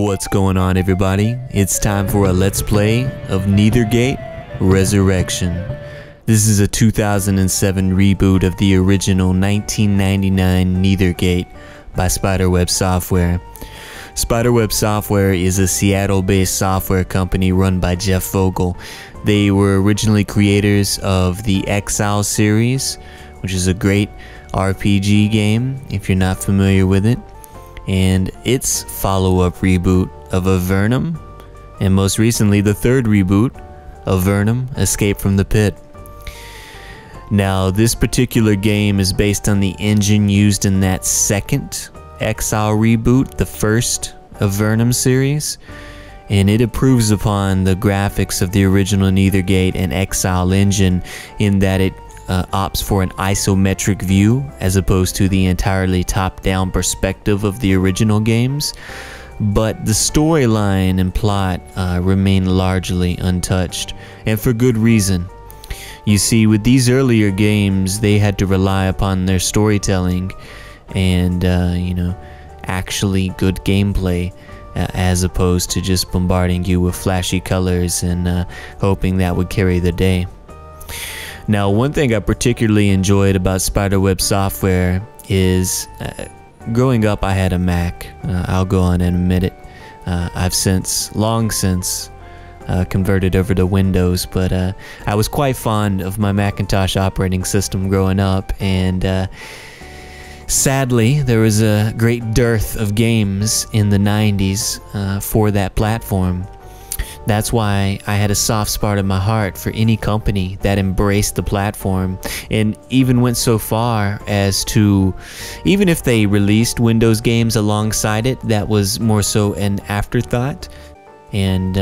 What's going on, everybody? It's time for a Let's Play of Nethergate Resurrection. This is a 2007 reboot of the original 1999 Nethergate by Spiderweb Software. Spiderweb Software is a Seattle-based software company run by Jeff Vogel. They were originally creators of the Exile series, which is a great RPG game if you're not familiar with it, and its follow-up reboot of Avernum, and most recently the third reboot of Avernum, Escape from the Pit. Now, this particular game is based on the engine used in that second Exile reboot, the first Avernum series, and it improves upon the graphics of the original Nethergate and Exile engine in that it opts for an isometric view as opposed to the entirely top-down perspective of the original games, but the storyline and plot remain largely untouched, and for good reason. You see, with these earlier games, they had to rely upon their storytelling and actually good gameplay, as opposed to just bombarding you with flashy colors and hoping that would carry the day. Now, one thing I particularly enjoyed about Spiderweb Software is, growing up I had a Mac. I'll go on and admit it. I've long since converted over to Windows, but I was quite fond of my Macintosh operating system growing up, and sadly there was a great dearth of games in the 90s for that platform. That's why I had a soft spot in my heart for any company that embraced the platform, and even went so far as to, even if they released Windows games alongside it, that was more so an afterthought, and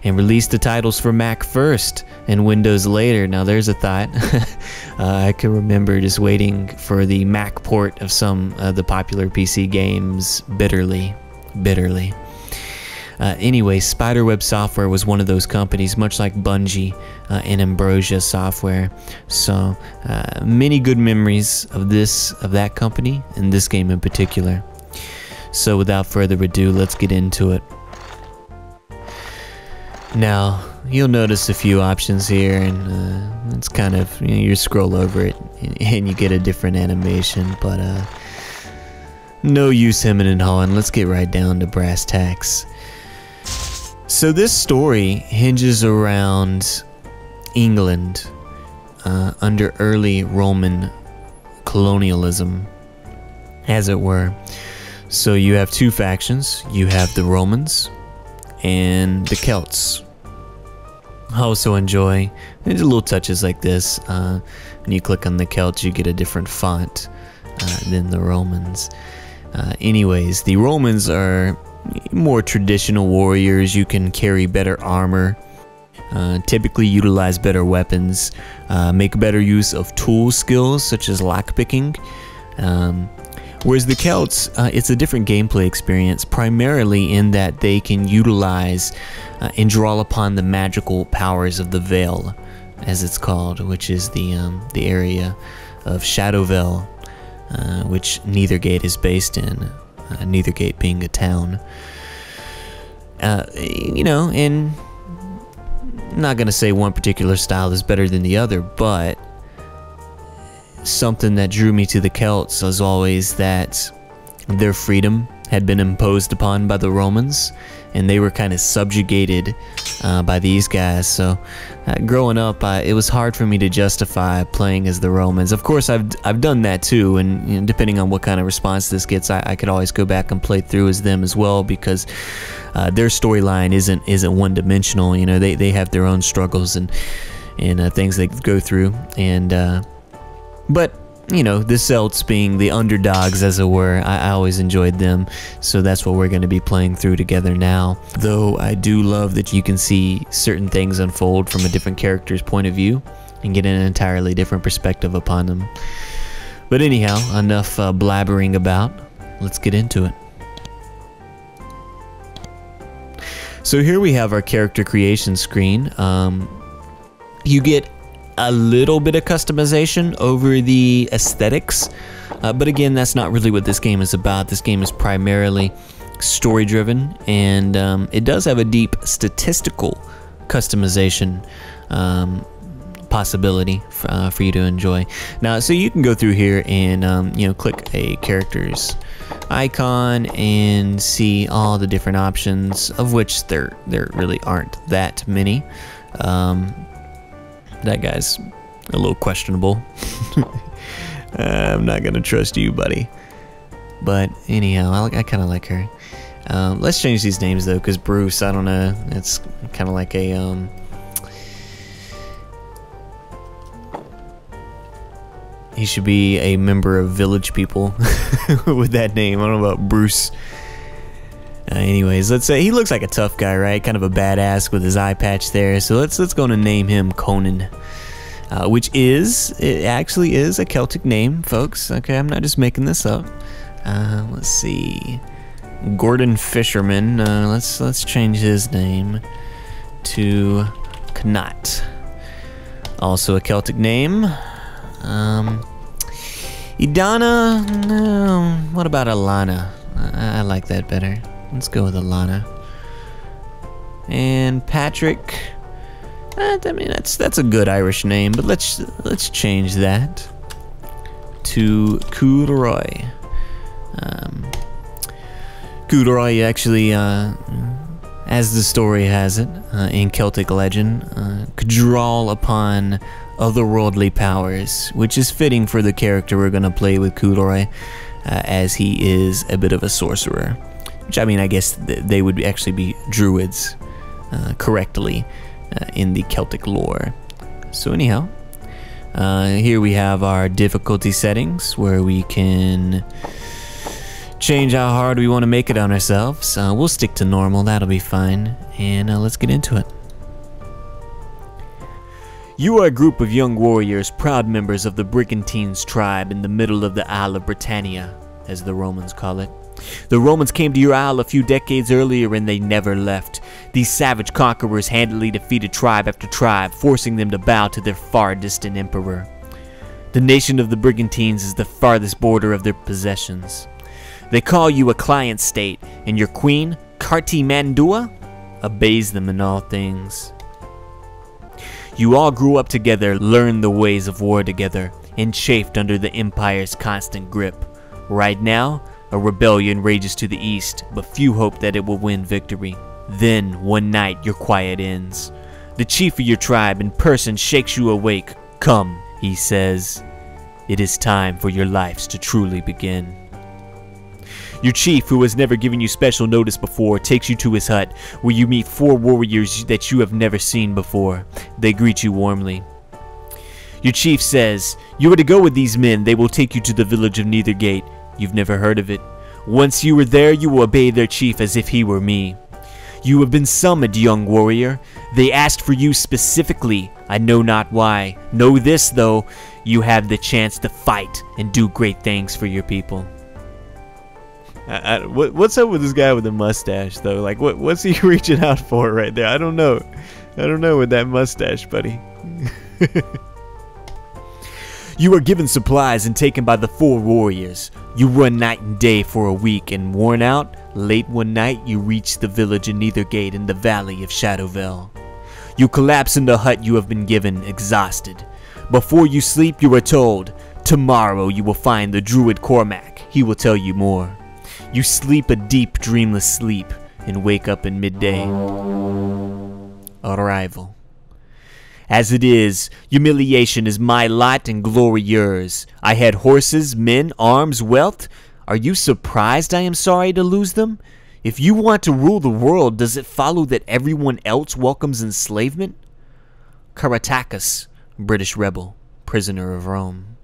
released the titles for Mac first and Windows later. Now there's a thought. I can remember just waiting for the Mac port of some of the popular PC games bitterly. Anyway, Spiderweb Software was one of those companies, much like Bungie and Ambrosia Software. So many good memories of that company and this game in particular. So without further ado, let's get into it. Now, you'll notice a few options here, and it's kind of, you scroll over it and you get a different animation, but no use hemming and hawing. Let's get right down to brass tacks. So this story hinges around England under early Roman colonialism, as it were. So you have two factions. You have the Romans and the Celts. I also enjoy, there's little touches like this. When you click on the Celts, you get a different font than the Romans. Anyways, the Romans are more traditional warriors. You can carry better armor, typically utilize better weapons, make better use of tool skills such as lockpicking. Whereas the Celts, it's a different gameplay experience, primarily in that they can utilize and draw upon the magical powers of the Vale, as it's called, which is the area of Shadowvale, which Nethergate is based in. Nethergate being a town. And I'm not gonna say one particular style is better than the other, but something that drew me to the Celts was always that their freedom had been imposed upon by the Romans, and they were kind of subjugated by these guys. So growing up, it was hard for me to justify playing as the Romans. Of course, I've done that too, and depending on what kind of response this gets, I could always go back and play through as them as well, because their storyline isn't one-dimensional. They have their own struggles and things they go through, and but the Celts being the underdogs, as it were, I always enjoyed them, so that's what we're going to be playing through together now. Though I do love that you can see certain things unfold from a different character's point of view and get an entirely different perspective upon them. But anyhow, enough blabbering about. Let's get into it. So here we have our character creation screen. You get a little bit of customization over the aesthetics, but again, that's not really what this game is about. This game is primarily story driven, and it does have a deep statistical customization possibility for you to enjoy. Now, so you can go through here and you know, click a character's icon and see all the different options, of which there really aren't that many. That guy's a little questionable. I'm not gonna trust you, buddy. But anyhow, I kind of like her. Let's change these names though, because Bruce, I don't know, it's kind of like a he should be a member of Village People with that name. I don't know about Bruce. Anyways, let's say he looks like a tough guy, right? Kind of a badass with his eye patch there. So let's go and name him Conan, which it actually is a Celtic name, folks. Okay, I'm not just making this up. Let's see, Gordon Fisherman. Let's change his name to Knot. Also a Celtic name. Idana, no, what about Alana? I like that better. Let's go with Alana. And Patrick, I mean, that's a good Irish name, but let's change that to Cúlroy. Cúlroy actually, as the story has it, in Celtic legend, could draw upon otherworldly powers, which is fitting for the character we're gonna play with Cúlroy, as he is a bit of a sorcerer. Which, I mean, I guess they would actually be druids, correctly, in the Celtic lore. So anyhow, here we have our difficulty settings, where we can change how hard we want to make it on ourselves. We'll stick to normal, that'll be fine, and let's get into it. You are a group of young warriors, proud members of the Brigantines tribe in the middle of the Isle of Britannia, as the Romans call it. The Romans came to your isle a few decades earlier and they never left. These savage conquerors handily defeated tribe after tribe, forcing them to bow to their far distant emperor. The nation of the Brigantines is the farthest border of their possessions. They call you a client state, and your queen, Carti Mandua, obeys them in all things. You all grew up together, learned the ways of war together, and chafed under the Empire's constant grip. Right now, a rebellion rages to the east, but few hope that it will win victory. Then, one night, your quiet ends. The chief of your tribe in person shakes you awake. Come, he says. It is time for your lives to truly begin. Your chief, who has never given you special notice before, takes you to his hut, where you meet 4 warriors that you have never seen before. They greet you warmly. Your chief says, you are to go with these men. They will take you to the village of Nethergate. You've never heard of it. Once you are there, you will obey their chief as if he were me. You have been summoned, young warrior. They asked for you specifically. I know not why. Know this, though. You have the chance to fight and do great things for your people. What's up with this guy with the mustache, though? Like, what's he reaching out for right there? I don't know. I don't know with that mustache, buddy. You are given supplies and taken by the 4 warriors. You run night and day for a week, and worn out, late one night you reach the village in Nethergate in the valley of Shadowvale. You collapse in the hut you have been given, exhausted. Before you sleep, you are told, tomorrow you will find the druid Cormac. He will tell you more. You sleep a deep, dreamless sleep, and wake up in midday. Arrival. As it is, humiliation is my lot and glory yours. I had horses, men, arms, wealth. Are you surprised I am sorry to lose them? If you want to rule the world, does it follow that everyone else welcomes enslavement? Caratacus, British rebel, prisoner of Rome.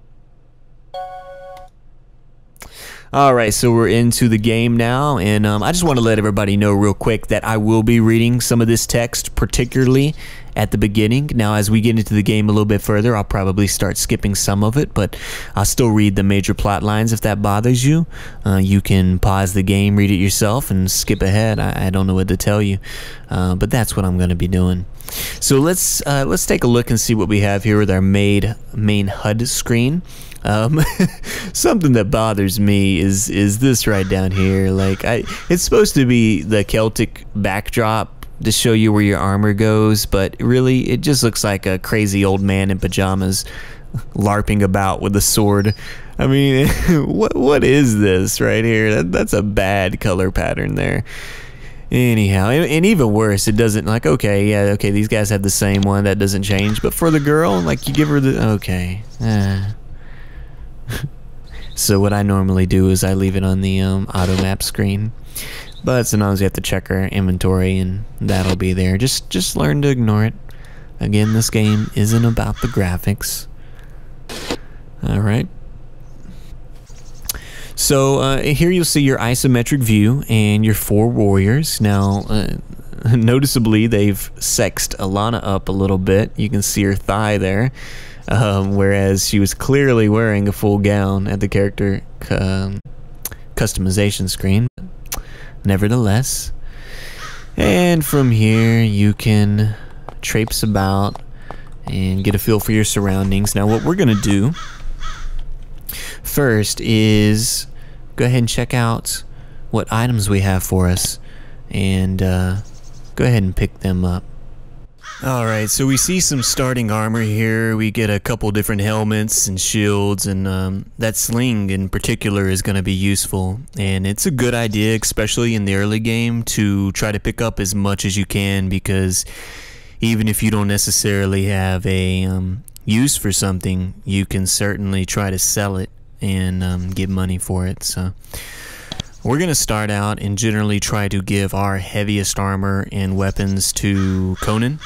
Alright, so we're into the game now, and I just want to let everybody know real quick that I will be reading some of this text, particularly at the beginning. Now, as we get into the game a little bit further, I'll probably start skipping some of it, but I'll still read the major plot lines if that bothers you. You can pause the game, read it yourself, and skip ahead. I don't know what to tell you, but that's what I'm going to be doing. So let's take a look and see what we have here with our main HUD screen. Something that bothers me is this right down here. Like, it's supposed to be the Celtic backdrop to show you where your armor goes, but really it just looks like a crazy old man in pajamas larping about with a sword. I mean, what is this right here? That's a bad color pattern there. Anyhow, and even worse, it doesn't, like, okay, these guys have the same one, that doesn't change, but for the girl, like, you give her the, okay. So what I normally do is I leave it on the auto map screen, but sometimes you have to check our inventory and that'll be there. Just learn to ignore it. Again, this game isn't about the graphics. Alright. So here you'll see your isometric view and your 4 warriors. Now, noticeably they've sexed Alana up a little bit. You can see her thigh there, whereas she was clearly wearing a full gown at the character customization screen. Nevertheless, and from here you can traipse about and get a feel for your surroundings. Now, what we're gonna do first is go ahead and check out what items we have for us, and go ahead and pick them up. Alright, so we see some starting armor here. We get a couple different helmets and shields, and that sling in particular is going to be useful. And it's a good idea, especially in the early game, to try to pick up as much as you can, because even if you don't necessarily have a use for something, you can certainly try to sell it and get money for it. So we're going to start out and generally try to give our heaviest armor and weapons to Conan.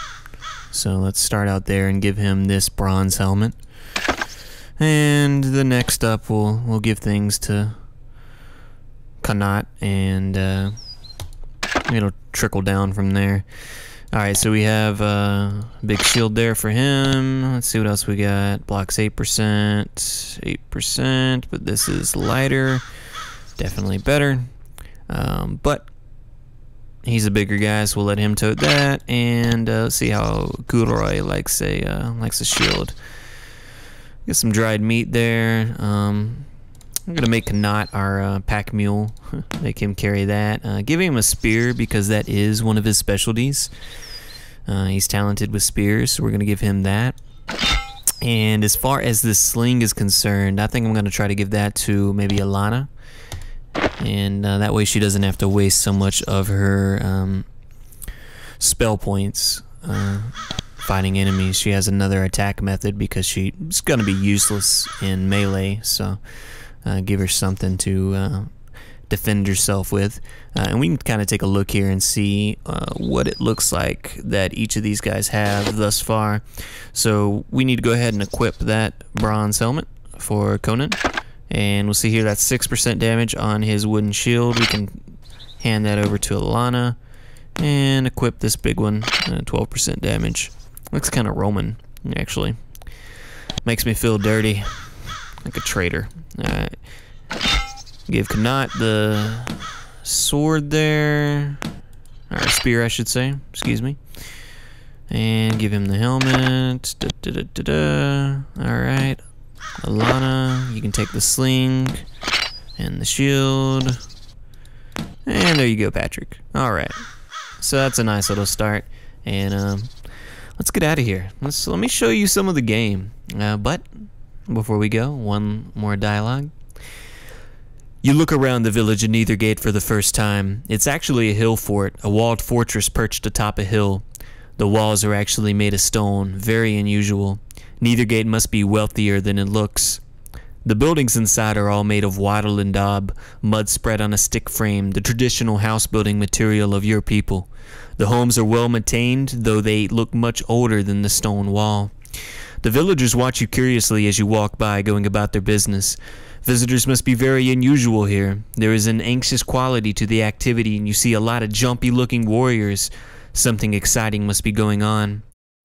So let's start out there and give him this bronze helmet. And the next up we'll give things to Conan, and it'll trickle down from there. Alright, so we have a big shield there for him. Let's see what else we got. Blocks 8%, 8%, but this is lighter. Definitely better. But he's a bigger guy, so we'll let him tote that. And let's see how Gulroy likes a shield. Get some dried meat there. I'm gonna make Knot our pack mule. Make him carry that. Give him a spear because that is one of his specialties. He's talented with spears, so we're gonna give him that. And as far as this sling is concerned, I think I'm gonna try to give that to maybe Alana. And that way she doesn't have to waste so much of her spell points fighting enemies. She has another attack method because she's going to be useless in melee, so give her something to defend herself with. And we can kind of take a look here and see what it looks like that each of these guys have thus far. So we need to go ahead and equip that bronze helmet for Conan. And we'll see here that's 6% damage on his wooden shield. We can hand that over to Alana and equip this big one, 12% damage. Looks kind of Roman, actually. Makes me feel dirty, like a traitor. Alright. Give Knot the sword there, or spear I should say, excuse me. And give him the helmet. Alright. Alana, you can take the sling and the shield. And there you go, Patrick. Alright. So that's a nice little start. And let's get out of here. Let me show you some of the game. But before we go, one more dialogue. You look around the village of Nethergate for the first time. It's actually a hill fort, a walled fortress perched atop a hill. The walls are actually made of stone, very unusual. Nethergate must be wealthier than it looks. The buildings inside are all made of wattle and daub, mud spread on a stick frame, the traditional house building material of your people. The homes are well maintained, though they look much older than the stone wall. The villagers watch you curiously as you walk by, going about their business. Visitors must be very unusual here. There is an anxious quality to the activity, and you see a lot of jumpy-looking warriors. Something exciting must be going on.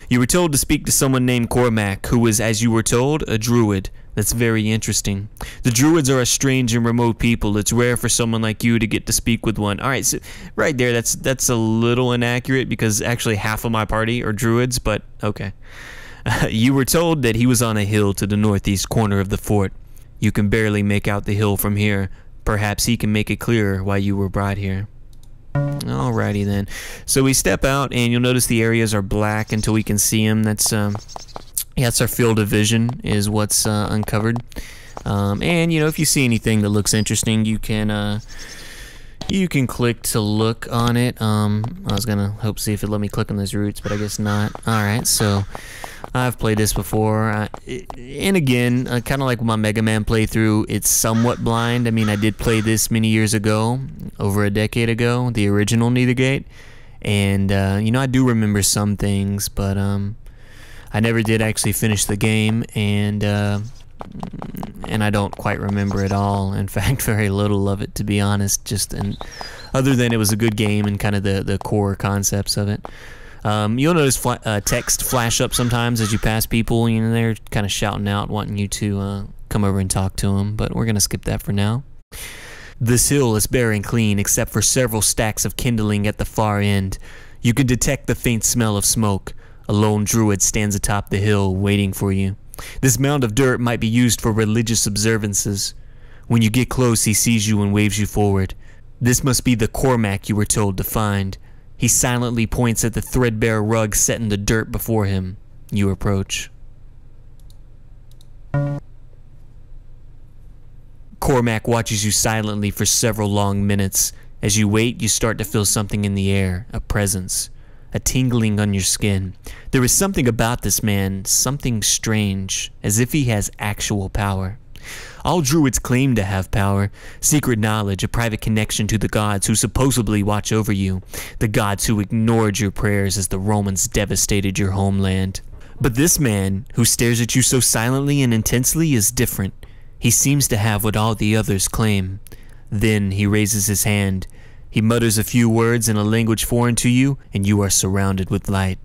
You were told to speak to someone named Cormac, who was, as you were told, a druid. That's very interesting. The druids are a strange and remote people. It's rare for someone like you to get to speak with one. Alright, so right there, that's a little inaccurate because actually half of my party are druids, but okay. You were told that he was on a hill to the northeast corner of the fort. You can barely make out the hill from here. Perhaps he can make it clearer why you were brought here. Alrighty then. So we step out, and you'll notice the areas are black until we can see them. That's our field of vision is what's uncovered. And you know, if you see anything that looks interesting, you can click to look on it. I was gonna see if it let me click on those roots, but I guess not. Alright, so I've played this before, and again, kind of like my Mega Man playthrough, it's somewhat blind. I mean, I did play this many years ago, over a decade ago, the original Nethergate, and you know, I do remember some things, but I never did actually finish the game, and I don't quite remember it all. In fact, very little of it, to be honest. Other than it was a good game and kind of the core concepts of it. You'll notice text flash up sometimes as you pass people. You know, they're kind of shouting out, wanting you to come over and talk to them. But we're gonna skip that for now. This hill is bare and clean, except for several stacks of kindling at the far end. You can detect the faint smell of smoke. A lone druid stands atop the hill, waiting for you. This mound of dirt might be used for religious observances. When you get close, he sees you and waves you forward. This must be the Cormac you were told to find. He silently points at the threadbare rug set in the dirt before him. You approach. Cormac watches you silently for several long minutes. As you wait, you start to feel something in the air, a presence. A tingling on your skin. There is something about this man, something strange, as if he has actual power. All druids claim to have power, secret knowledge, a private connection to the gods who supposedly watch over you, the gods who ignored your prayers as the Romans devastated your homeland. But this man, who stares at you so silently and intensely, is different. He seems to have what all the others claim. Then he raises his hand. He mutters a few words in a language foreign to you, and you are surrounded with light.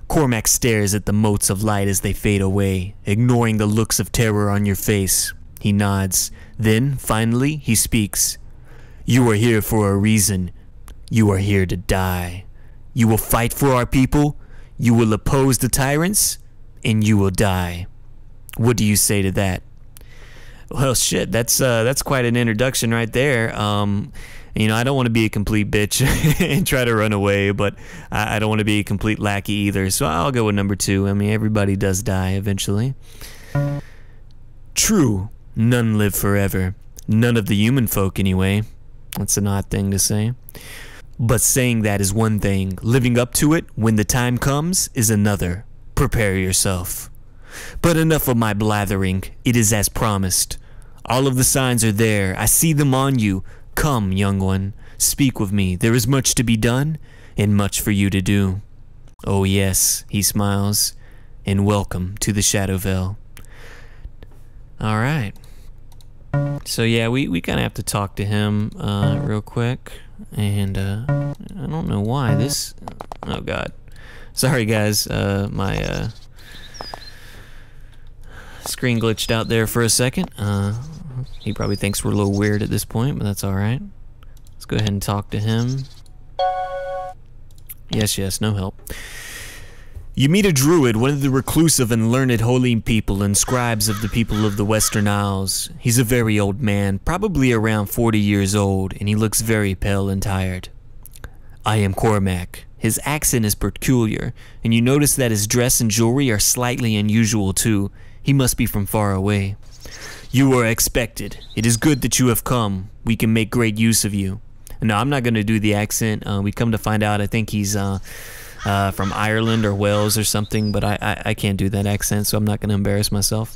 Cormac stares at the motes of light as they fade away, ignoring the looks of terror on your face. He nods. Then, finally, he speaks. You are here for a reason. You are here to die. You will fight for our people, you will oppose the tyrants, and you will die. What do you say to that? Well, shit, that's quite an introduction right there. You know, I don't want to be a complete bitch and try to run away, but I don't want to be a complete lackey either, so I'll go with number 2. I mean, everybody does die eventually. True, none live forever. None of the human folk, anyway. That's an odd thing to say. But saying that is one thing. Living up to it, when the time comes, is another. Prepare yourself. But enough of my blathering. It is as promised. All of the signs are there. I see them on you. Come, young one. Speak with me. There is much to be done, and much for you to do. Oh yes, he smiles. And welcome to the Shadowvale. Alright. So yeah, we kind of have to talk to him real quick. And I don't know why this... Oh god. Sorry guys, my screen glitched out there for a second. He probably thinks we're a little weird at this point, but that's alright. Let's go ahead and talk to him. Yes, no help. You meet a druid, one of the reclusive and learned holy people and scribes of the people of the Western Isles. He's a very old man, probably around 40 years old, and he looks very pale and tired. I am Cormac. His accent is peculiar, and you notice that his dress and jewelry are slightly unusual too. He must be from far away. You are expected. It is good that you have come. We can make great use of you. No, I'm not going to do the accent. We come to find out I think he's from Ireland or Wales or something, but I can't do that accent, so I'm not going to embarrass myself.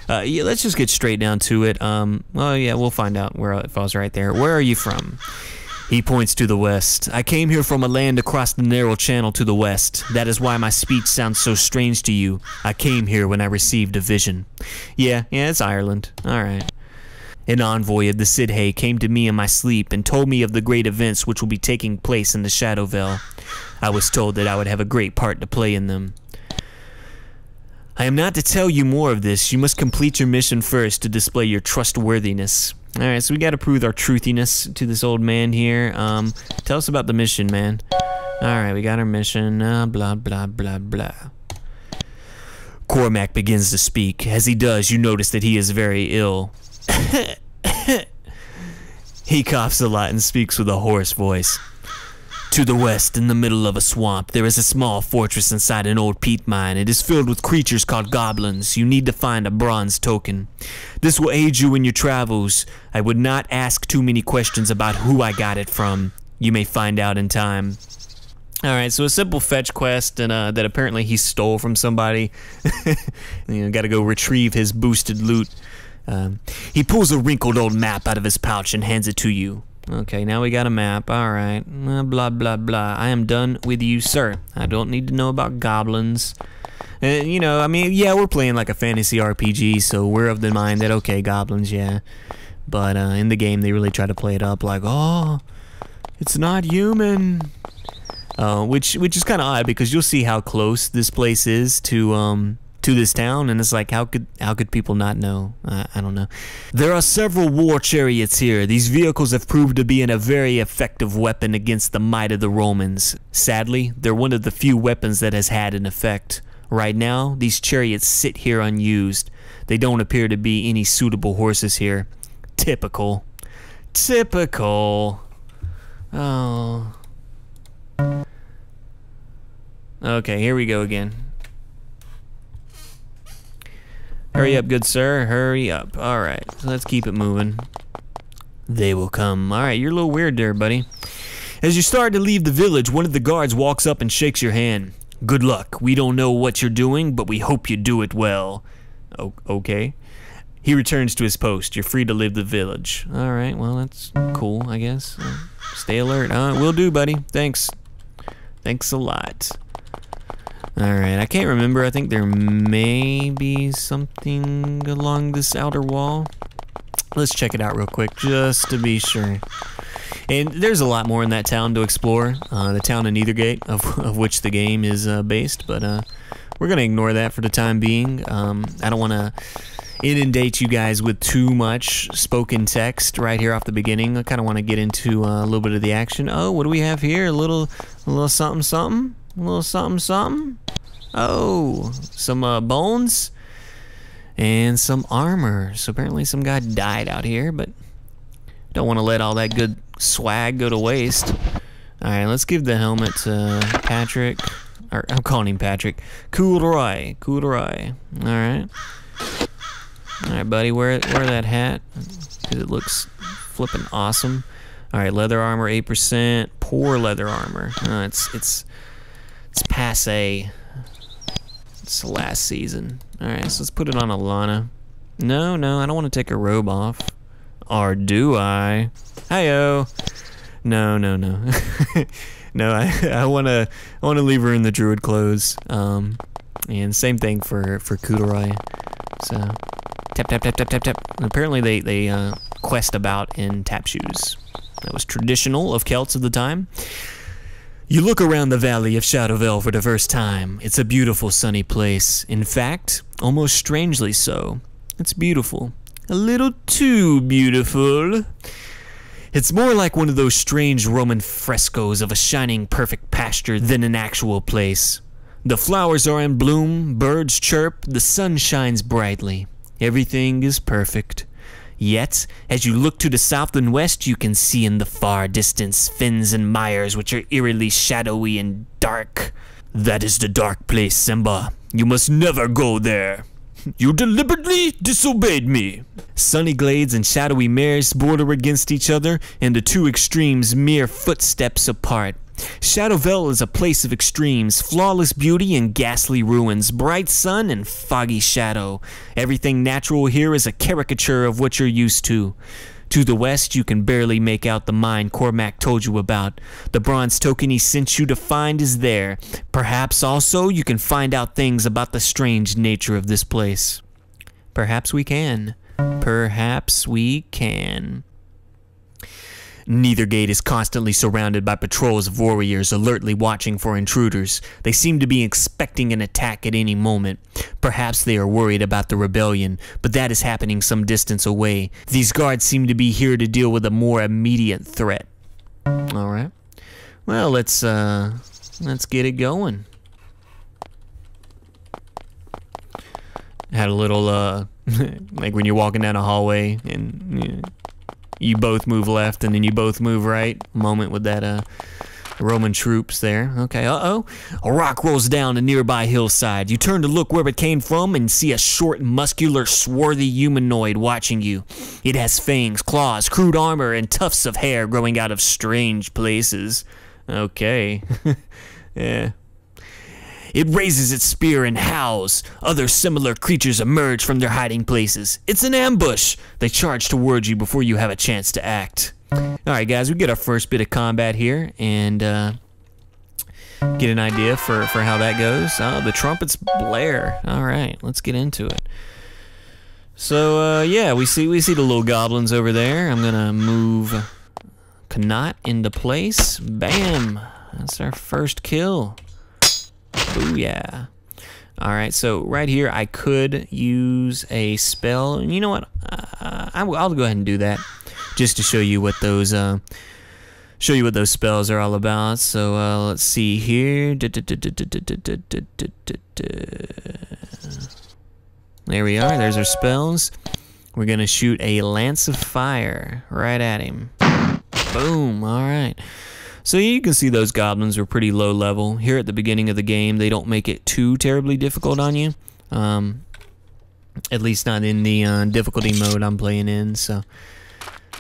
Yeah, let's just get straight down to it. Well, yeah, we'll find out if I was right there. Where are you from? He points to the west. I came here from a land across the narrow channel to the west. That is why my speech sounds so strange to you. I came here when I received a vision. Yeah, it's Ireland. Alright. An envoy of the Sidhe came to me in my sleep and told me of the great events which will be taking place in the Shadowvale. I was told that I would have a great part to play in them. I am not to tell you more of this. You must complete your mission first to display your trustworthiness. Alright, so we gotta prove our truthiness to this old man here. Tell us about the mission, man. Alright, we got our mission. Blah, blah, blah, blah. Cormac begins to speak. As he does, you notice that he is very ill. He coughs a lot and speaks with a hoarse voice. To the west, in the middle of a swamp, there is a small fortress inside an old peat mine. It is filled with creatures called goblins. You need to find a bronze token. This will aid you in your travels. I would not ask too many questions about who I got it from. You may find out in time. Alright, so a simple fetch quest and that apparently he stole from somebody. Gotta go retrieve his boosted loot. He pulls a wrinkled old map out of his pouch and hands it to you. Okay, now we got a map. Alright. Blah, blah, blah. I am done with you, sir. I don't need to know about goblins. You know, I mean, yeah, we're playing like a fantasy RPG, so we're of the mind that, okay, goblins, yeah. But in the game, they really try to play it up like, oh, it's not human. Which is kind of odd because you'll see how close this place is to this town, and it's like, how could people not know? I don't know. There are several war chariots here. These vehicles have proved to be a very effective weapon against the might of the Romans. Sadly, they're one of the few weapons that has had an effect. Right now, these chariots sit here unused. They don't appear to be any suitable horses here. Typical. Typical. Oh. Okay, here we go again. Hurry up, good sir. Hurry up. Alright, so let's keep it moving. They will come. Alright, you're a little weird there, buddy. As you start to leave the village, one of the guards walks up and shakes your hand. Good luck. We don't know what you're doing, but we hope you do it well. Okay. He returns to his post. You're free to leave the village. Alright, well, that's cool, I guess. Stay alert. Will do, buddy. Thanks. Thanks a lot. Alright, I can't remember. I think there may be something along this outer wall. Let's check it out real quick, just to be sure. And there's a lot more in that town to explore. The town of Nethergate, of which the game is based, but we're going to ignore that for the time being. I don't want to inundate you guys with too much spoken text right here off the beginning. I kind of want to get into a little bit of the action. Oh, what do we have here? A little something something? A little something something? Oh, some bones and some armor. So apparently some guy died out here, but don't want to let all that good swag go to waste. Alright, let's give the helmet to Patrick. Or I'm calling him Patrick. Coolroy. Coolroy. Alright. Alright, buddy, wear that hat, because it looks flippin' awesome. Alright, leather armor 8%. Poor leather armor. It's passe. It's the last season. Alright, so let's put it on Alana. No, I don't want to take her robe off. Or do I? Hi-yo. No. No, I wanna leave her in the druid clothes. And same thing for Kudorai. So tap. And apparently they quest about in tap shoes. That was traditional of Celts of the time. You look around the valley of Shadowvale for the first time. It's a beautiful sunny place. In fact, almost strangely so. It's beautiful. A little too beautiful. It's more like one of those strange Roman frescoes of a shining perfect pasture than an actual place. The flowers are in bloom, birds chirp, the sun shines brightly. Everything is perfect. Yet, as you look to the south and west, you can see in the far distance fens and mires which are eerily shadowy and dark. That is the dark place, Simba. You must never go there. You deliberately disobeyed me. Sunny glades and shadowy mares border against each other, and the two extremes mere footsteps apart. Shadowvale is a place of extremes, flawless beauty and ghastly ruins, bright sun and foggy shadow. Everything natural here is a caricature of what you're used to. To the west, you can barely make out the mine Cormac told you about. The bronze token he sent you to find is there. Perhaps also you can find out things about the strange nature of this place. Perhaps we can. Perhaps we can. Nethergate is constantly surrounded by patrols of warriors alertly watching for intruders. They seem to be expecting an attack at any moment. Perhaps they are worried about the rebellion, but that is happening some distance away. These guards seem to be here to deal with a more immediate threat. Alright. Well, let's get it going. had a little like when you're walking down a hallway and you both move left and then you both move right moment with that Roman troops there. Okay, uh-oh. A rock rolls down a nearby hillside. You turn to look where it came from and see a short, muscular, swarthy humanoid watching you. It has fangs, claws, crude armor, and tufts of hair growing out of strange places. Okay. Yeah. It raises its spear and howls. Other similar creatures emerge from their hiding places. It's an ambush. They charge towards you before you have a chance to act. Alright guys, we get our first bit of combat here and get an idea for how that goes. Oh, the trumpets blare. Alright, let's get into it. So yeah, we see the little goblins over there. I'm gonna move Conan into place. Bam! That's our first kill. Booyah. Alright, so right here I could use a spell. And you know what? I'll go ahead and do that. Just to show you what those spells are all about. So let's see here. There we are. There's our spells. We're gonna shoot a lance of fire right at him. Boom. All right. So you can see those goblins are pretty low level. Here at the beginning of the game, they don't make it too terribly difficult on you. At least not in the difficulty mode I'm playing in. So.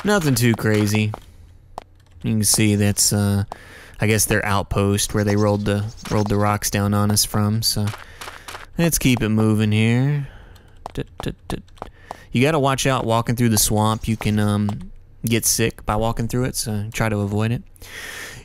Nothing too crazy. You can see that's, I guess their outpost where they rolled the rocks down on us from. So let's keep it moving here. You gotta watch out walking through the swamp. You can get sick by walking through it, so try to avoid it.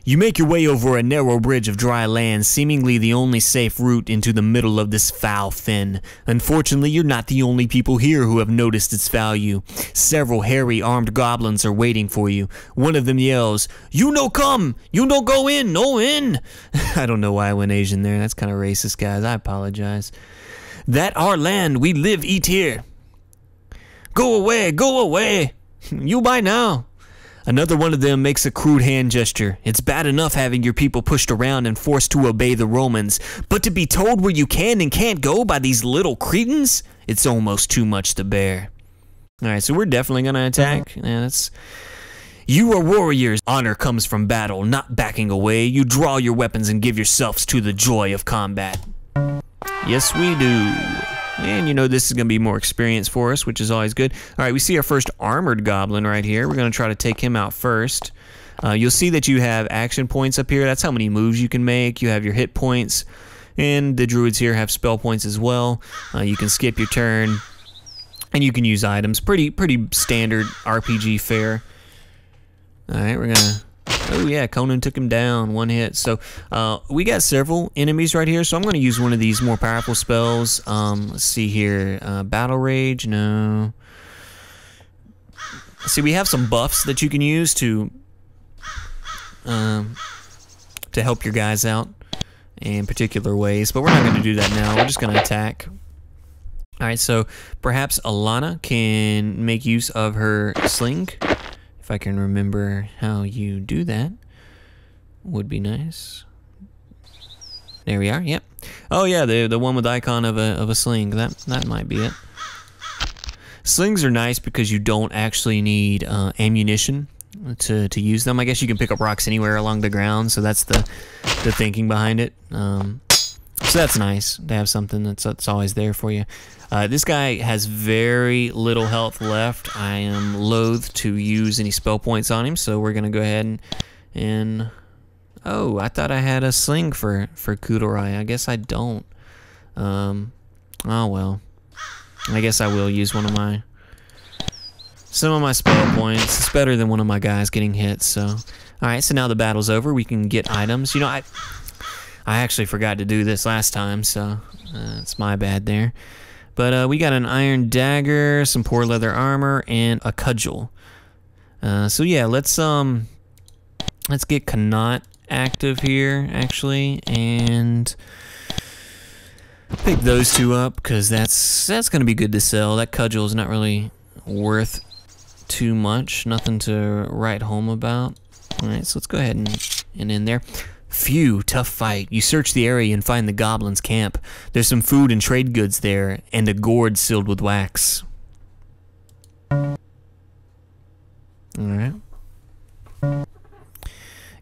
You make your way over a narrow bridge of dry land, seemingly the only safe route into the middle of this foul fen. Unfortunately, you're not the only people here who have noticed its value. Several hairy armed goblins are waiting for you. One of them yells, "You no come! You no go in! No in!" I don't know why I went Asian there. That's kind of racist, guys. I apologize. "That our land. We live, eat here. Go away! Go away! You by now." Another one of them makes a crude hand gesture. It's bad enough having your people pushed around and forced to obey the Romans, but to be told where you can and can't go by these little cretins? It's almost too much to bear. Alright, so we're definitely gonna attack. Yeah, You are warriors. Honor comes from battle, not backing away. You draw your weapons and give yourselves to the joy of combat. Yes, we do. And you know this is going to be more experience for us, which is always good. Alright, we see our first armored goblin right here. We're going to try to take him out first. You'll see that you have action points up here. That's how many moves you can make. You have your hit points. And the druids here have spell points as well. You can skip your turn. And you can use items. Pretty standard RPG fare. Alright, we're going to... Oh yeah, Conan took him down, one hit. So we got several enemies right here, so I'm going to use one of these more powerful spells. Let's see here, Battle Rage, no. See, we have some buffs that you can use to help your guys out in particular ways, but we're not going to do that now. We're just going to attack. Alright, so perhaps Alana can make use of her sling. If I can remember how you do that, would be nice. There we are. Yep. Oh yeah, the one with the icon of a sling. That might be it. Slings are nice because you don't actually need ammunition to use them. I guess you can pick up rocks anywhere along the ground, so that's the thinking behind it. So that's nice to have something that's always there for you. This guy has very little health left. I am loath to use any spell points on him, so we're gonna go ahead and oh, I thought I had a sling for Kudorai. I guess I don't. Oh well. I guess I will use some of my spell points. It's better than one of my guys getting hit. So, all right. So now the battle's over. We can get items. You know, I actually forgot to do this last time, so it's my bad there. But we got an iron dagger, some poor leather armor, and a cudgel. So yeah, let's get Conan active here actually, and pick those two up because that's gonna be good to sell. That cudgel is not really worth too much, nothing to write home about. All right, so let's go ahead and in there. Phew, tough fight. You search the area and find the goblins' camp. There's some food and trade goods there, and a gourd sealed with wax. Alright.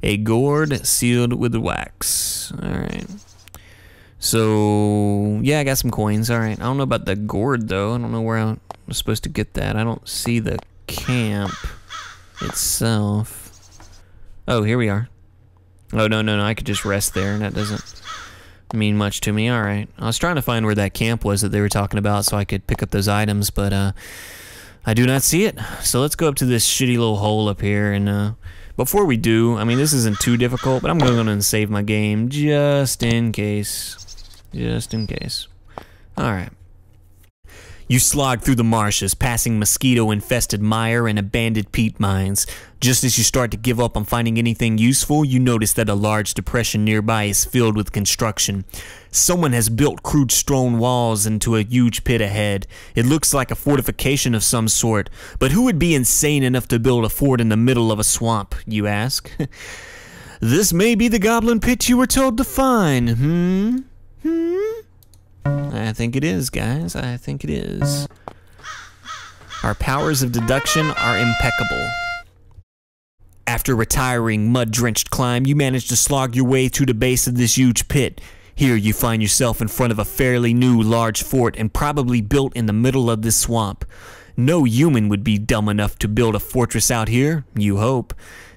A gourd sealed with wax. Alright. So, yeah, I got some coins. Alright. I don't know about the gourd, though. I don't know where I'm supposed to get that. I don't see the camp itself. Oh, here we are. Oh, no, I could just rest there, and that doesn't mean much to me. Alright. I was trying to find where that camp was that they were talking about so I could pick up those items, but I do not see it. So let's go up to this shitty little hole up here, and before we do, I mean, this isn't too difficult, but I'm going to go and save my game just in case. Just in case. Alright. You slog through the marshes, passing mosquito-infested mire and abandoned peat mines. Just as you start to give up on finding anything useful, you notice that a large depression nearby is filled with construction. Someone has built crude stone walls into a huge pit ahead. It looks like a fortification of some sort, but who would be insane enough to build a fort in the middle of a swamp, you ask? This may be the goblin pit you were told to find, I think it is, guys. I think it is. Our powers of deduction are impeccable. After a retiring, mud-drenched climb, you manage to slog your way to the base of this huge pit. Here you find yourself in front of a fairly new large fort and probably built in the middle of this swamp. No human would be dumb enough to build a fortress out here, you hope.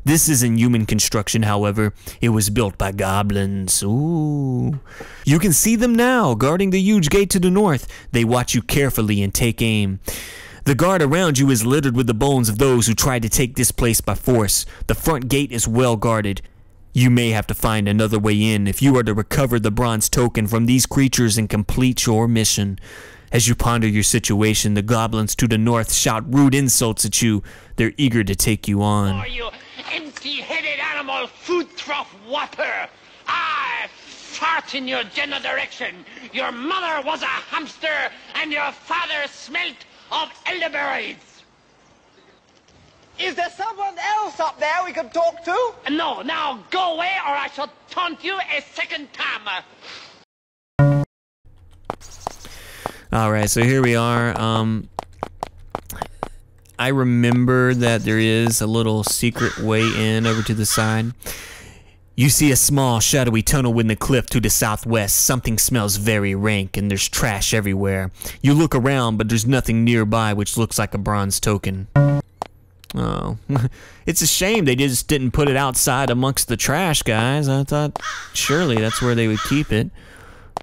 This isn't human construction, however. It was built by goblins. Ooh. You can see them now, guarding the huge gate to the north. They watch you carefully and take aim. The guard around you is littered with the bones of those who tried to take this place by force. The front gate is well guarded. You may have to find another way in if you are to recover the bronze token from these creatures and complete your mission. As you ponder your situation, the goblins to the north shout rude insults at you. They're eager to take you on. Oh, you empty-headed animal, food trough water! I fart in your general direction. Your mother was a hamster, and your father smelt of elderberries. Is there someone else up there we can talk to? No, now go away, or I shall taunt you a second time. Alright, so here we are. I remember that there is a little secret way in over to the side. You see a small, shadowy tunnel in the cliff to the southwest. Something smells very rank, and there's trash everywhere. You look around, but there's nothing nearby, which looks like a bronze token. Oh. It's a shame they just didn't put it outside amongst the trash, guys. I thought surely that's where they would keep it.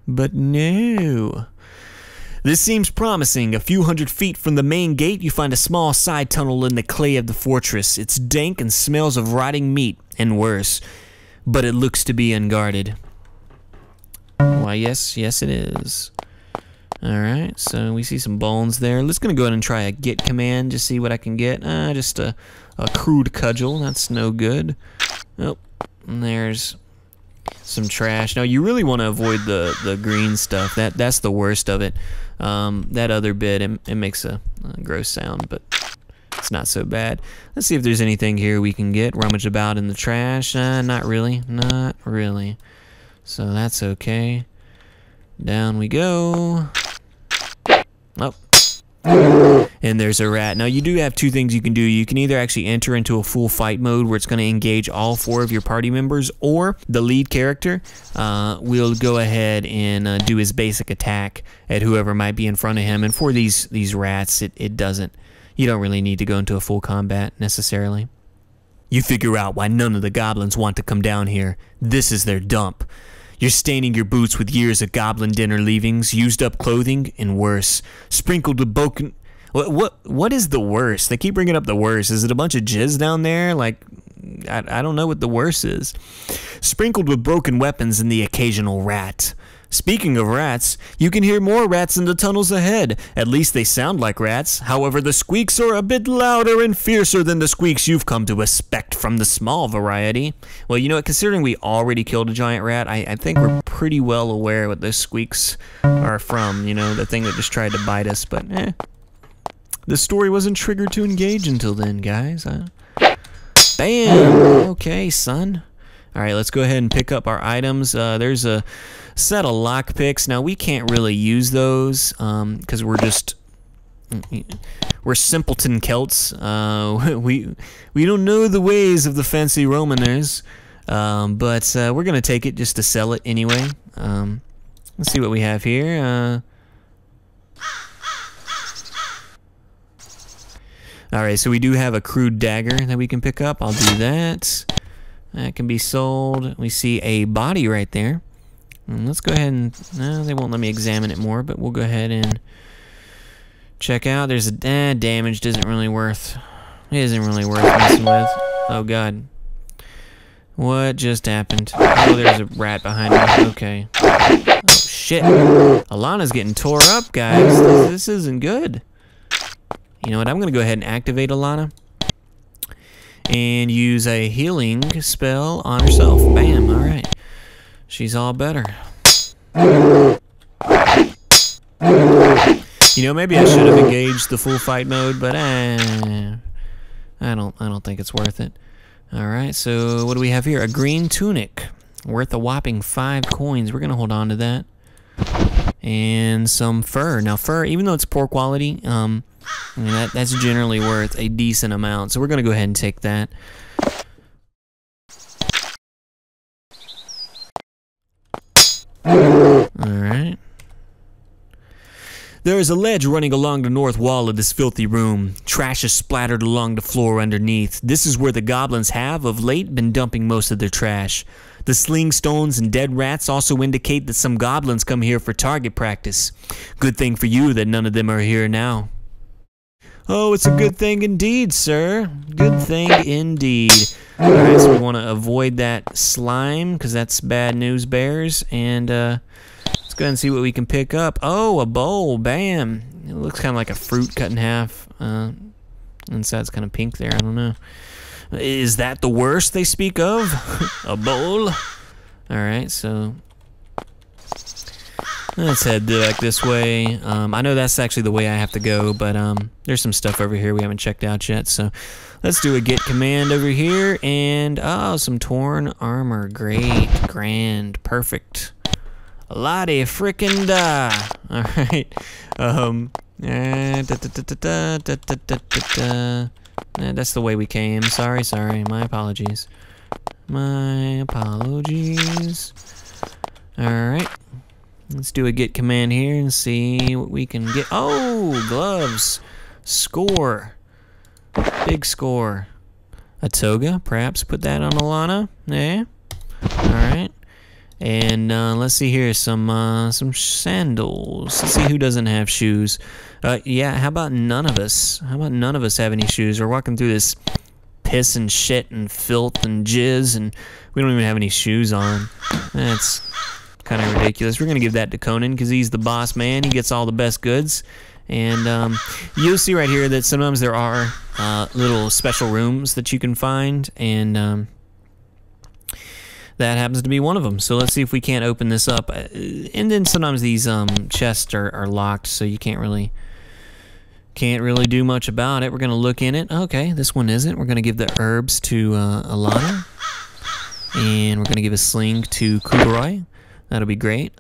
But no. This seems promising. A few hundred feet from the main gate, you find a small side tunnel in the clay of the fortress. It's dank and smells of rotting meat, and worse. But it looks to be unguarded. Why, yes it is. Alright, so we see some bones there. Let's gonna go ahead and try a get command, just see what I can get. Just a crude cudgel, that's no good. Oh, and there's some trash. Now you really want to avoid the green stuff. That's the worst of it. That other bit, it makes a gross sound, but it's not so bad. Let's see if there's anything here we can get. Rummage about in the trash. Not really. Not really. So that's okay. Down we go. Oh. And there's a rat. Now you do have two things you can do. You can either actually enter into a full fight mode where it's going to engage all 4 of your party members, or the lead character will go ahead and do his basic attack at whoever might be in front of him. And for these rats, it doesn't. You don't really need to go into a full combat necessarily. You figure out why none of the goblins want to come down here. This is their dump. You're staining your boots with years of goblin dinner leavings, used up clothing, and worse. Sprinkled with broken... What is the worst? They keep bringing up the worst. Is it a bunch of jizz down there? Like, I don't know what the worst is. Sprinkled with broken weapons and the occasional rat. Speaking of rats, you can hear more rats in the tunnels ahead. At least they sound like rats. However, the squeaks are a bit louder and fiercer than the squeaks you've come to expect from the small variety. Well, you know what? Considering we already killed a giant rat, I think we're pretty well aware what those squeaks are from. You know, the thing that just tried to bite us, but the story wasn't triggered to engage until then, guys. Bam! Okay, son. All right, let's go ahead and pick up our items. There's a set of lockpicks. Now, we can't really use those because we're simpleton Celts. We don't know the ways of the fancy Romaners, but we're going to take it just to sell it anyway. Let's see what we have here. Alright, so we do have a crude dagger that we can pick up. I'll do that. That can be sold. We see a body right there. And let's go ahead and... No, they won't let me examine it more, but we'll go ahead and check out. There's a... damaged isn't really worth... It isn't really worth messing with. Oh, God. What just happened? Oh, there's a rat behind me. Okay. Oh, shit. Alana's getting tore up, guys. This isn't good. You know what? I'm going to go ahead and activate Alana. And use a healing spell on herself. Bam. Alright. She's all better. You know, maybe I should have engaged the full fight mode, but I don't think it's worth it. Alright, so what do we have here? A green tunic. Worth a whopping 5 coins. We're going to hold on to that. And some fur. Now, fur, even though it's poor quality, I mean, that's generally worth a decent amount, so we're going to go ahead and take that. Alright. There is a ledge running along the north wall of this filthy room. Trash is splattered along the floor underneath. This is where the goblins have, of late, been dumping most of their trash. The sling stones and dead rats also indicate that some goblins come here for target practice. Good thing for you that none of them are here now. Oh, it's a good thing indeed, sir. Good thing indeed. Alright, so we want to avoid that slime, because that's bad news bears. And let's go ahead and see what we can pick up. Oh, a bowl. Bam. It looks kind of like a fruit cut in half. Inside's kind of pink there. I don't know. Is that the worst they speak of? A bowl? Alright, so... Let's head back this way. I know that's actually the way I have to go, but there's some stuff over here we haven't checked out yet. So let's do a get command over here. And, oh, some torn armor. Great. Grand. Perfect. Lottie frickin' da. Alright. That's the way we came. Sorry. My apologies. Alright. Let's do a get command here and see what we can get. Oh, gloves. Score. Big score. A toga, perhaps put that on Alana. Yeah. Alright. And let's see here, some sandals. Let's see who doesn't have shoes. Yeah, how about none of us? How about none of us have any shoes? We're walking through this piss and shit and filth and jizz, and we don't even have any shoes on. That's kind of ridiculous. We're going to give that to Conan because he's the boss man. He gets all the best goods. And you'll see right here that sometimes there are little special rooms that you can find, and that happens to be one of them. So let's see if we can't open this up. And then sometimes these chests are locked, so you can't really do much about it. We're going to look in it. Okay, this one isn't. We're going to give the herbs to Alana. And we're going to give a sling to Kuberoy. That'll be great.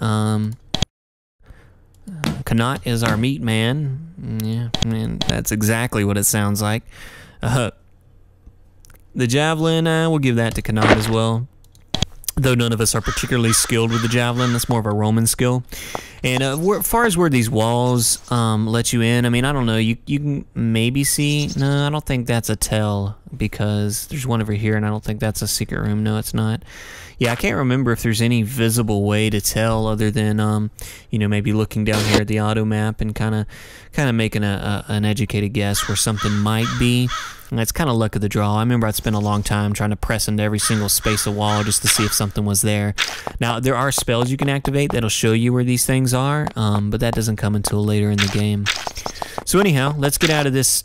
Kanat is our meat man. Yeah, man, that's exactly what it sounds like. The javelin, we'll give that to Kanat as well. Though none of us are particularly skilled with the javelin, that's more of a Roman skill. And as far as where these walls let you in, I mean, I don't know. You can maybe see. No, I don't think that's a tell because there's one over here, and I don't think that's a secret room. No, it's not. Yeah, I can't remember if there's any visible way to tell other than, you know, maybe looking down here at the auto map and kind of making an educated guess where something might be. And that's kind of luck of the draw. I remember I'd spent a long time trying to press into every single space of wall just to see if something was there. Now, there are spells you can activate that'll show you where these things are, but that doesn't come until later in the game. So anyhow, let's get out of this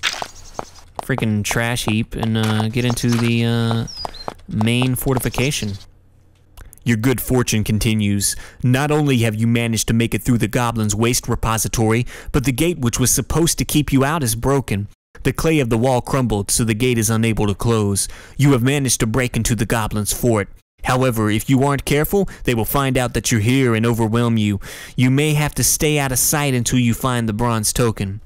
freaking trash heap and get into the main fortification. Your good fortune continues. Not only have you managed to make it through the goblins' waste repository, but the gate which was supposed to keep you out is broken. The clay of the wall crumbled, so the gate is unable to close. You have managed to break into the goblins' fort. However, if you aren't careful, they will find out that you're here and overwhelm you. You may have to stay out of sight until you find the bronze token.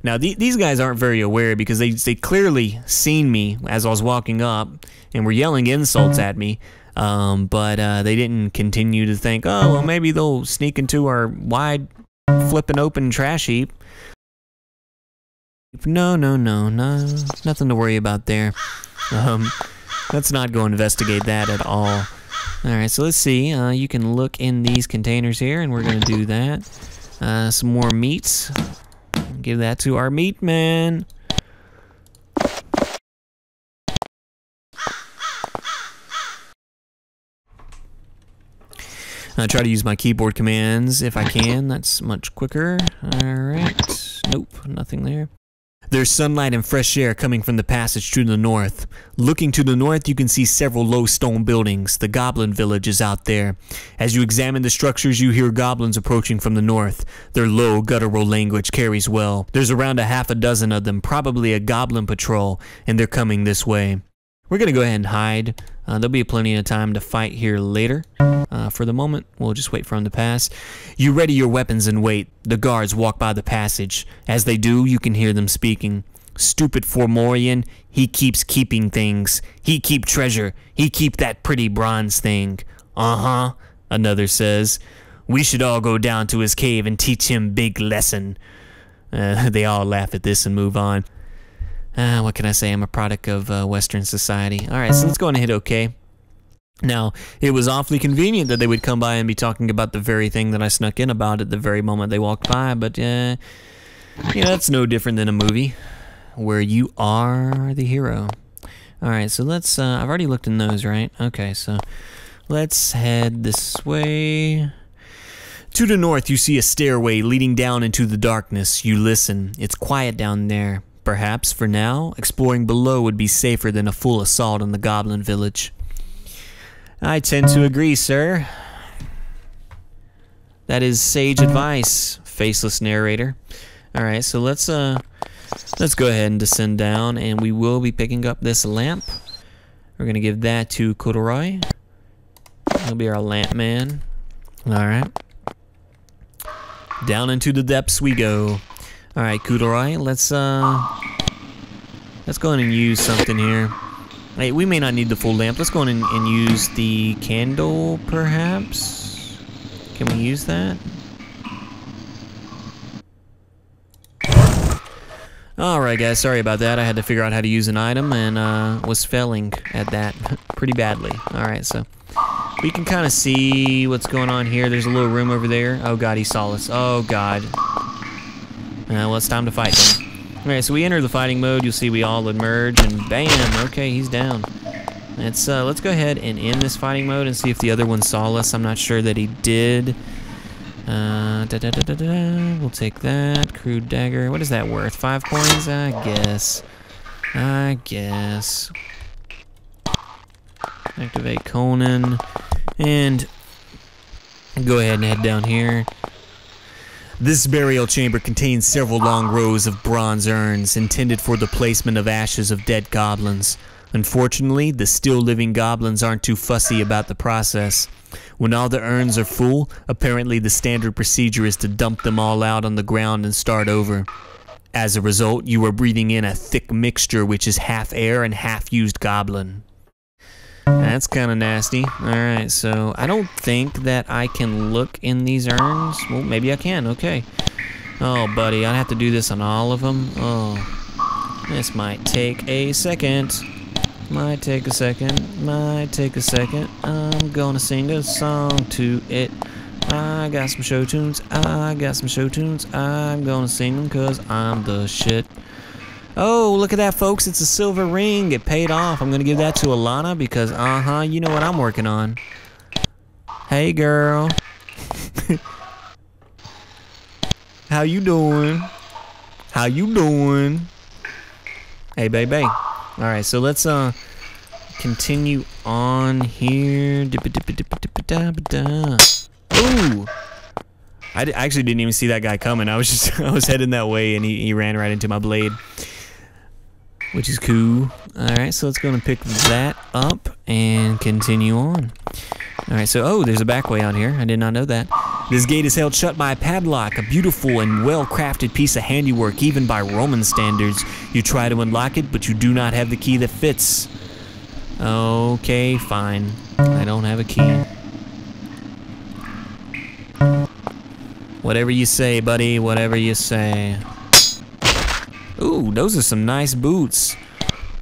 Now, these guys aren't very aware because they clearly seen me as I was walking up and were yelling insults at me, but they didn't continue to think, oh, well, maybe they'll sneak into our wide, flipping open trash heap. No, nothing to worry about there. Let's not go investigate that at all. Alright, so let's see. You can look in these containers here, and we're going to do that. Some more meats. Give that to our meat man. I try to use my keyboard commands if I can. That's much quicker. Alright. Nope, nothing there. There's sunlight and fresh air coming from the passage to the north. Looking to the north, you can see several low stone buildings. The goblin village is out there. As you examine the structures, you hear goblins approaching from the north. Their low, guttural language carries well. There's around a half a dozen of them, probably a goblin patrol, and they're coming this way. We're going to go ahead and hide. There'll be plenty of time to fight here later. For the moment, we'll just wait for them to pass. You ready your weapons and wait. The guards walk by the passage. As they do, you can hear them speaking. Stupid Formorian, he keeps keeping things. He keep treasure. He keep that pretty bronze thing. Uh-huh, another says. We should all go down to his cave and teach him big lesson. They all laugh at this and move on. What can I say? I'm a product of Western society. Alright, so let's go on and hit OK. Now, it was awfully convenient that they would come by and be talking about the very thing that I snuck in about at the very moment they walked by, but yeah, that's no different than a movie where you are the hero. Alright, so let's, I've already looked in those, right? Okay, so let's head this way. To the north, you see a stairway leading down into the darkness. You listen. It's quiet down there. Perhaps, for now, exploring below would be safer than a full assault on the goblin village. I tend to agree, sir. That is sage advice, faceless narrator. Alright, so let's go ahead and descend down, and we will be picking up this lamp. We're gonna give that to Kudorai. He'll be our lamp man. Alright. Down into the depths we go. Alright, Kudorai, let's go in and use something here. Hey, we may not need the full lamp. Let's go in and use the candle, perhaps? Can we use that? Alright guys, sorry about that. I had to figure out how to use an item and was failing at that pretty badly. Alright, so we can kind of see what's going on here. There's a little room over there. Oh god, he saw us. Oh god. Well, it's time to fight him. Alright, so we enter the fighting mode. You'll see we all emerge, and bam! Okay, he's down. Let's go ahead and end this fighting mode and see if the other one saw us. I'm not sure that he did. We'll take that. Crude dagger. What is that worth? 5 coins? I guess. Activate Conan. And go ahead and head down here. This burial chamber contains several long rows of bronze urns intended for the placement of ashes of dead goblins. Unfortunately, the still living goblins aren't too fussy about the process. When all the urns are full, apparently the standard procedure is to dump them all out on the ground and start over. As a result, you are breathing in a thick mixture which is half air and half used goblin. That's kind of nasty. Alright, so I don't think that I can look in these urns. Well, maybe I can. Okay. Oh, buddy, I'd have to do this on all of them. Oh, this might take a second. Might take a second. I'm gonna sing a song to it. I got some Showtunes. I'm gonna sing them because I'm the shit. Oh, look at that, folks. It's a silver ring. It paid off. I'm going to give that to Alana because, you know what I'm working on. Hey, girl. How you doing? Hey, baby. Alright, so let's continue on here. Ooh! I actually didn't even see that guy coming. I was heading that way and he ran right into my blade. Which is cool. Alright, so let's go and pick that up. and continue on. Alright, so, oh, there's a back way out here. I did not know that. This gate is held shut by a padlock, a beautiful and well-crafted piece of handiwork, even by Roman standards. You try to unlock it, but you do not have the key that fits. Okay, fine. I don't have a key. Whatever you say, buddy, whatever you say. Ooh, those are some nice boots.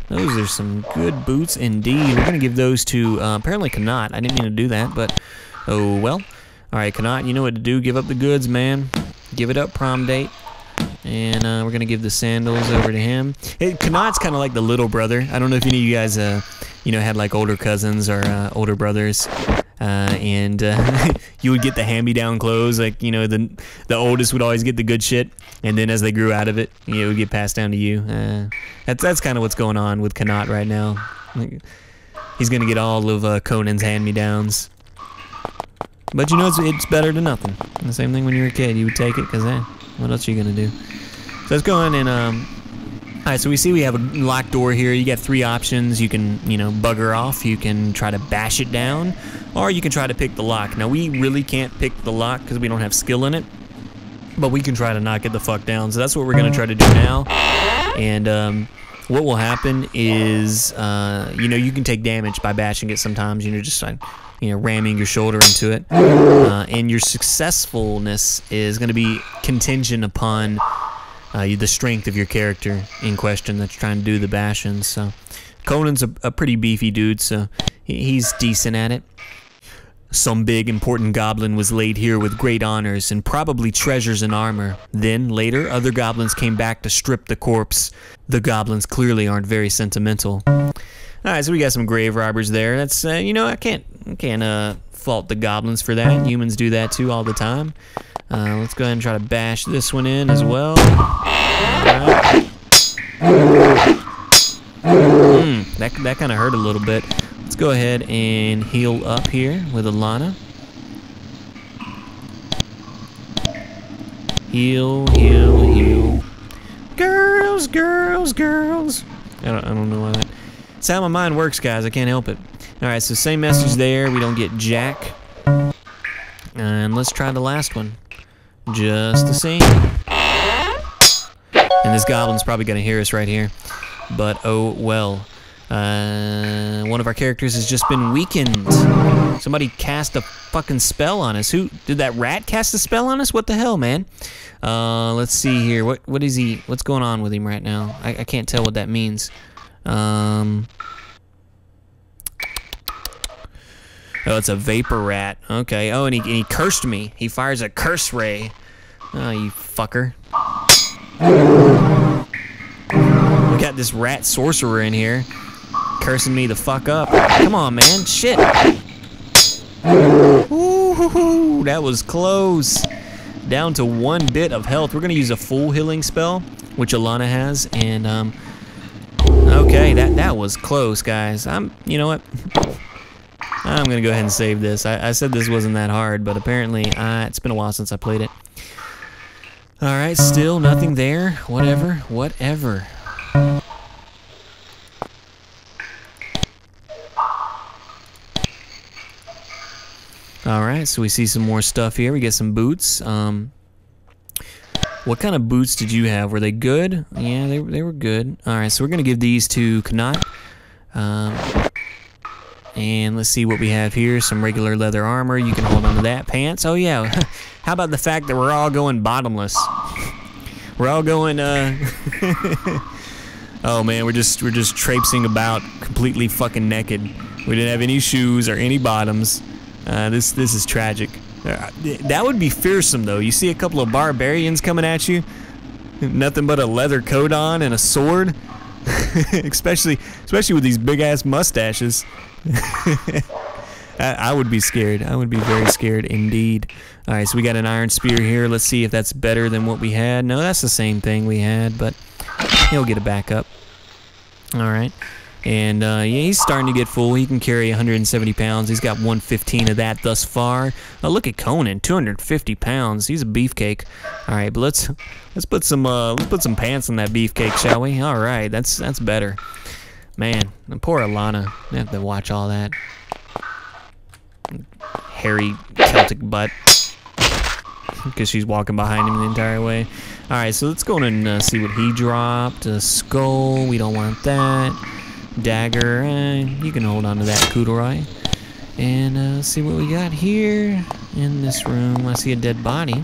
Those are some good boots indeed. We're gonna give those to, apparently Conan. I didn't mean to do that, but, oh well. Alright, Conan, you know what to do. Give up the goods, man. Give it up, prom date. And we're gonna give the sandals over to him. Hey, Conan's kind of like the little brother. I don't know if any of you guys, you know, had like older cousins or older brothers. And you would get the hand-me-down clothes, like, you know, the oldest would always get the good shit, and then as they grew out of it, you know, it would get passed down to you. That's kind of what's going on with Conan right now. He's gonna get all of Conan's hand-me-downs. But you know, it's better than nothing. The same thing when you were a kid, you would take it, because what else are you gonna do? So let's go in and alright, so we see we have a locked door here. You got three options. You can, you know, bugger off. You can try to bash it down, or you can try to pick the lock. Now, we really can't pick the lock because we don't have skill in it, but we can try to knock it the fuck down. So that's what we're going to try to do now. And what will happen is, you know, you can take damage by bashing it sometimes, you know, just like, you know, ramming your shoulder into it. And your successfulness is going to be contingent upon the strength of your character in question that's trying to do the bashing. So Conan's a pretty beefy dude, so he's decent at it. Some big important goblin was laid here with great honors and probably treasures and armor. Then, later, other goblins came back to strip the corpse. The goblins clearly aren't very sentimental. Alright, so we got some grave robbers there. That's, you know, I can't fault the goblins for that. Humans do that too all the time. Let's go ahead and try to bash this one in as well. Right. That kind of hurt a little bit. Let's go ahead and heal up here with Alana. Heal, heal, heal. Girls, girls, girls. I don't know why that. It's how my mind works, guys. I can't help it. Alright, so same message there. We don't get jack. And let's try the last one. Just the same. And this goblin's probably going to hear us right here. But oh well. One of our characters has just been weakened. Somebody cast a fucking spell on us. Who did that rat cast a spell on us? What the hell, man? Let's see here. What is he? What's going on with him right now? I can't tell what that means. Oh, it's a vapor rat. Okay. Oh, and he cursed me. He fires a curse ray. Oh, you fucker. We got this rat sorcerer in here, cursing me the fuck up. Come on, man. Shit. Ooh, that was close. Down to 1 bit of health. We're gonna use a full healing spell, which Alana has, and okay, that was close, guys. You know what? I'm gonna go ahead and save this. I said this wasn't that hard, but apparently it's been a while since I played it. Alright, still nothing there. Whatever. Alright, so we see some more stuff here. We get some boots. What kind of boots did you have? Were they good? Yeah, they were good. Alright, so we're gonna give these to Conan. And let's see what we have here. Some regular leather armor. You can hold on to that. Pants. Oh yeah. How about the fact that we're all going bottomless? We're all going oh man, we're just traipsing about completely fucking naked. We didn't have any shoes or any bottoms. This is tragic. That would be fearsome though. You see a couple of barbarians coming at you, nothing but a leather coat on and a sword. especially with these big ass mustaches. I would be scared. I would be very scared indeed. Alright, so we got an iron spear here. Let's see if that's better than what we had. No, that's the same thing we had, but he'll get it back up. Alright. And yeah, he's starting to get full. He can carry 170 pounds. He's got 115 of that thus far. Oh, look at Conan, 250 pounds. He's a beefcake. All right, but let's put some pants on that beefcake, shall we? All right, that's better. Man, poor Alana. I have to watch all that. Hairy Celtic butt. Because she's walking behind him the entire way. Alright, so let's go and see what he dropped. A skull, we don't want that. Dagger, you can hold on to that, Kudorai. And see what we got here in this room. I see a dead body.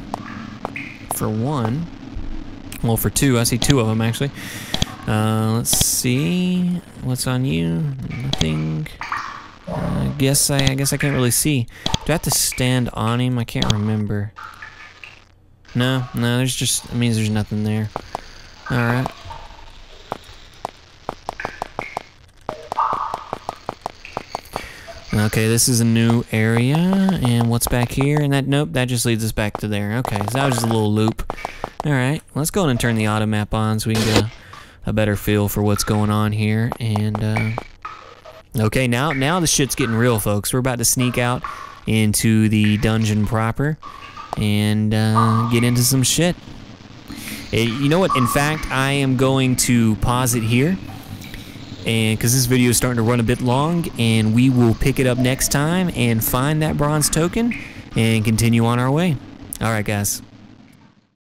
For one. Well, for two. I see two of them, actually. Let's see. What's on you? Nothing. I guess I can't really see. Do I have to stand on him? I can't remember. No, there's just, it means there's nothing there. Alright. Okay, this is a new area, and what's back here? And that, nope, that just leads us back to there. Okay, so that was just a little loop. Alright, let's go and turn the auto map on so we can get a better feel for what's going on here. And, okay, now the shit's getting real, folks. We're about to sneak out into the dungeon proper and get into some shit. You know what? In fact, I am going to pause it here, and because this video is starting to run a bit long, and we will pick it up next time and find that bronze token and continue on our way. All right, guys.